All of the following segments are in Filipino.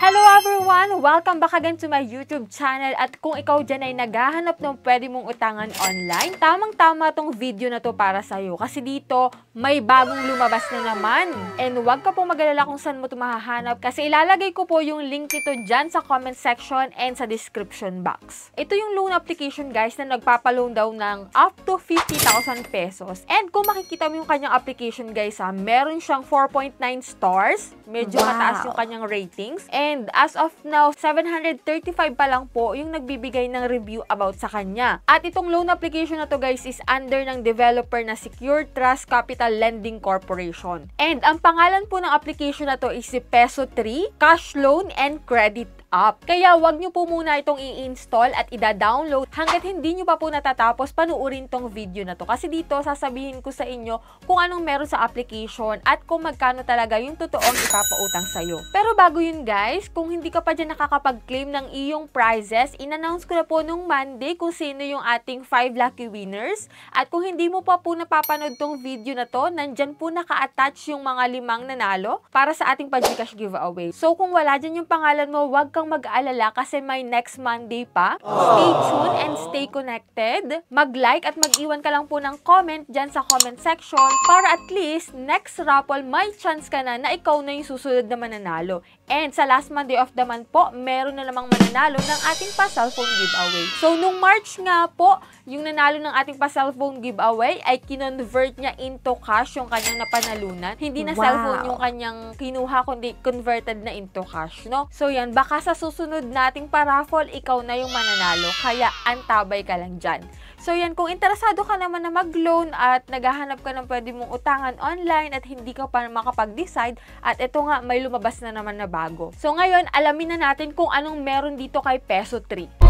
Hello everyone! Welcome back again to my YouTube channel at kung ikaw dyan ay naghahanap ng pwede mong utangan online, tamang-tama tong video na to para sa'yo kasi dito may bagong lumabas na naman. And huwag ka pong mag-alala kung saan mo ito mahahanap kasi ilalagay ko po yung link nito dyan sa comment section and sa description box. Ito yung loan application guys na nagpapaloan daw ng up to 50,000 pesos. And kung makikita mo yung kanyang application guys meron siyang 4.9 stars. Medyo mataas yung kanyang ratings. And as of now, 735 pa lang po yung nagbibigay ng review about sa kanya. At itong loan application na to guys is under ng developer na Secure Trust Capital Lending Corporation. And ang pangalan po ng application na to is si Peso 3 Cash Loan and Credit App. Kaya wag nyo po muna itong i-install at i-download hanggat hindi nyo pa po natatapos panuorin tong video na to. Kasi dito sasabihin ko sa inyo kung anong meron sa application at kung magkano talaga yung totoong ipapautang sa'yo. Pero bago yun guys, kung hindi ka pa dyan nakakapag-claim ng iyong prizes, in-announce ko na po nung Monday kung sino yung ating 5 lucky winners. At kung hindi mo pa po napapanood tong video na to, nandyan po naka-attach yung mga 5 nanalo para sa ating pa-Gcash giveaway. So kung wala dyan yung pangalan mo, wag kang mag-aalala kasi may next Monday pa. Stay tuned and stay connected. Mag-like at mag-iwan ka lang po ng comment dyan sa comment section para at least next raffle may chance ka na ikaw na yung susunod na mananalo. And sa last Monday of the month po, meron na namang mananalo ng ating pa-cellphone giveaway. So nung March nga po, yung nanalo ng ating pa-cellphone giveaway ay kinonvert niya into cash yung kanyang napanalunan. Hindi na cellphone yung kanyang kinuha kundi converted na into cash, no? So yan, baka sa susunod nating pa-raffle, ikaw na yung mananalo. Kaya antabay ka lang dyan. So yan, kung interesado ka naman na mag-loan at naghahanap ka ng pwede mong utangan online at hindi ka pa makapag-decide at ito nga, may lumabas na naman na bago. So ngayon, alamin na natin kung anong meron dito kay Peso 3.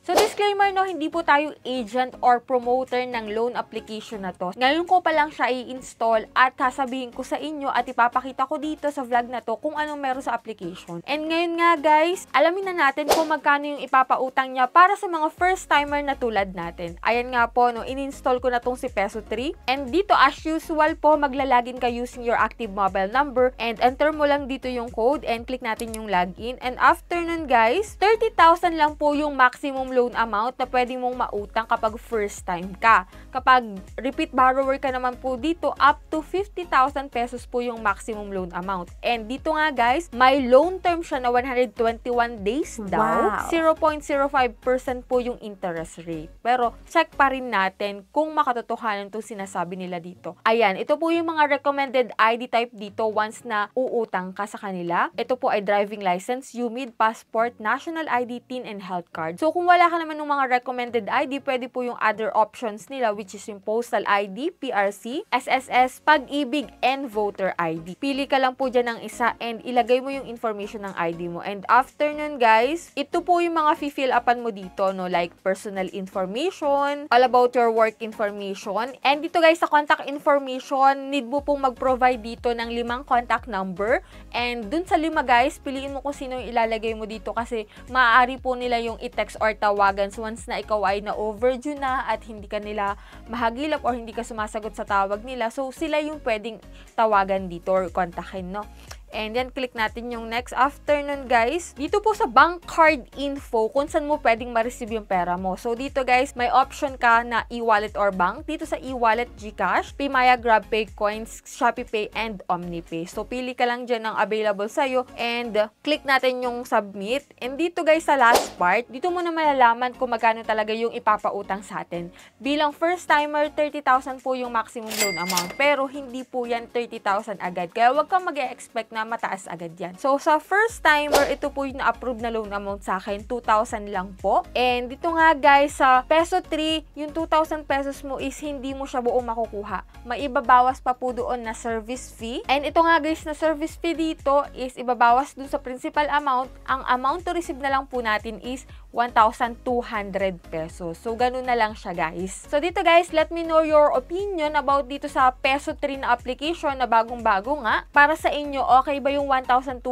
So disclaimer no, hindi po tayo agent or promoter ng loan application na to. Ngayon ko pa lang siya i-install at sasabihin ko sa inyo at ipapakita ko dito sa vlog na to kung anong meron sa application. And ngayon nga guys, alamin na natin kung magkano yung ipapautang niya para sa mga first timer na tulad natin. Ayan nga po, no, in-install ko na tong si Peso 3. And dito as usual po, maglalagin ka using your active mobile number and enter mo lang dito yung code and click natin yung login. And after nun guys, 30,000 lang po yung maximum loan amount na pwede mong mautang kapag first time ka. Kapag repeat borrower ka naman po dito, up to 50,000 pesos po yung maximum loan amount. And dito nga guys, may loan term siya na 121 days daw. 0.05% po yung interest rate. Pero check pa rin natin kung makatotohanan itong sinasabi nila dito. Ayan, ito po yung mga recommended ID type dito once na uutang ka sa kanila. Ito po ay driving license, UMID, passport, national ID, TIN, and health card. So kung wala ka naman ng mga recommended ID, pwede po yung other options nila which is yung postal ID, PRC, SSS, Pag-ibig, and voter ID. Pili ka lang po dyan ng isa and ilagay mo yung information ng ID mo. And after nun guys, ito po yung mga fill upan mo dito, no, like personal information, all about your work information. And dito guys, sa contact information, need mo pong mag-provide dito ng 5 contact number. And dun sa 5 guys, piliin mo kung sino yung ilalagay mo dito kasi maaari po nila yung i-text or tawagan once na ikaw ay na-overdue na at hindi ka nila mahagilap or hindi ka sumasagot sa tawag nila. So, sila yung pwedeng tawagan dito or kontakin, no? And then, click natin yung next. After nun, guys, dito po sa bank card info, kung saan mo pwedeng ma-receive yung pera mo. So, dito, guys, may option ka na e-wallet or bank. Dito sa e-wallet, Gcash, Paymaya, GrabPay, Coins, ShopeePay, and OmniPay. So, pili ka lang dyan ng available sa'yo. And, click natin yung submit. And dito, guys, sa last part, dito mo na malalaman kung magkano talaga yung ipapautang sa atin. Bilang first timer, 30,000 po yung maximum loan amount. Pero, hindi po yan 30,000 agad. Kaya, huwag kang mag-expect na mataas agad yan. So, sa first timer, ito po yung na-approve na loan amount sa akin, 2,000 lang po. And dito nga guys, sa Peso 3, yung 2,000 pesos mo is hindi mo siya buong makukuha. May ibabawas pa po doon na service fee. And ito nga guys, na service fee dito is ibabawas dun sa principal amount. Ang amount to receive na lang po natin is 1,200 pesos. So, ganun na lang siya, guys. So, dito guys, let me know your opinion about dito sa Peso 3 na application na bagong-bago nga. Para sa inyo, okay ba yung 1,200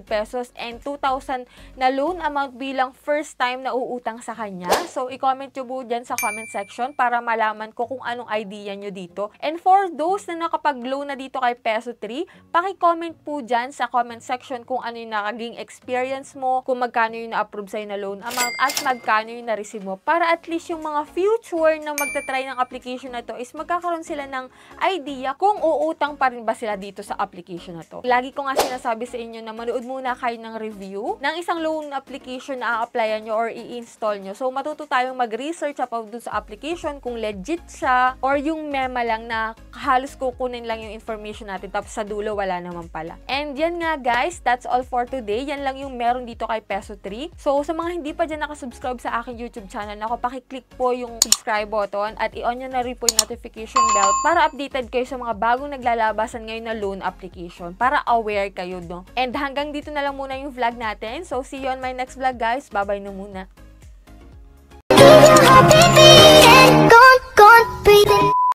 pesos and 2,000 na loan amount bilang first time na uutang sa kanya? So, i-comment nyo po dyan sa comment section para malaman ko kung anong idea nyo dito. And for those na nakapag-loan na dito kay Peso 3, paki-comment po dyan sa comment section kung ano yung nakaging experience mo, kung magkano yung na-approve sa'yo na loan amount, at magkano yung na-receive mo. Para at least yung mga future na magta-try ng application na to is magkakaroon sila ng idea kung uutang pa rin ba sila dito sa application na to. Lagi ko nga sinasabi sa inyo na manood muna kayo ng review ng isang loan application na a-applyan nyo or i-install nyo. So, matuto tayong mag-research about dun sa application kung legit siya or yung mema lang na halos kukunin lang yung information natin tapos sa dulo wala naman pala. And yan nga guys, that's all for today. Yan lang yung meron dito kay Peso 3. So, sa mga hindi pa dyan nakasubscribe sa aking YouTube channel, pakiclick po yung subscribe button at i-on nyo na rin po yung notification bell para updated kayo sa mga bagong naglalabasan ngayon na loan application para aware kayo, no? And hanggang dito na lang muna yung vlog natin. So, see you on my next vlog guys. Bye-bye na muna.